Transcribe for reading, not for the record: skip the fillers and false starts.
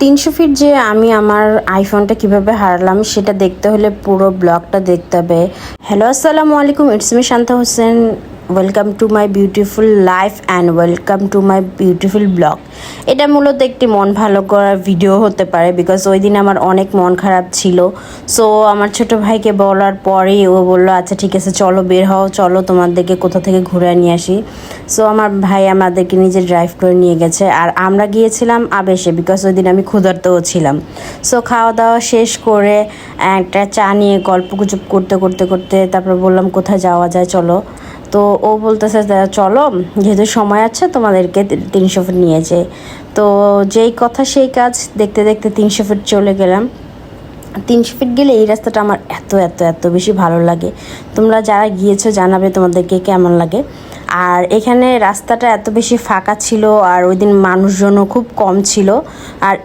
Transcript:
300 fit যে আমি আমার আইফোনটা কিভাবে হারালাম সেটা দেখতে হলে পুরো ব্লগটা দেখতে হবে। হ্যালো, আসসালামু আলাইকুম, it's me Shanta Hossain. Welcome to my beautiful life and welcome to my beautiful blog. এটা মূলত একটি মন ভালো করার ভিডিও হতে পারে, বিকজ ওই দিন আমার অনেক মন খারাপ ছিল। সো আমার ছোট ভাইকে বলার পরেই ও বললো আচ্ছা ঠিক আছে চলো বের হও, চলো তোমাদেরকে কোথা থেকে ঘুরে নিয়ে আসি। সো আমার ভাই আমাদেরকে নিজে ড্রাইভ করে নিয়ে গেছে, আর আমরা গিয়েছিলাম আবেশে, বিকজ ওই দিন আমি ক্ষুধার্তও ছিলাম। সো খাওয়া দাওয়া শেষ করে একটা চা নিয়ে গল্প গুজব করতে করতে করতে তারপর বললাম কোথায় যাওয়া যায় চলো। তো ও বলতেছে চলো, যেহেতু সময় আছে তোমাদেরকে 300 ফিট নিয়েছে। তো যেই কথা সেই কাজ, দেখতে দেখতে 300 ফিট চলে গেলাম। 300 ফিট গেলে এই রাস্তাটা আমার এত এত এত বেশি ভালো লাগে। তোমরা যারা গিয়েছো জানাবে তোমাদেরকে কেমন লাগে। আর এখানে রাস্তাটা এত বেশি ফাঁকা ছিল, আর ওই দিন মানুষজনও খুব কম ছিল। আর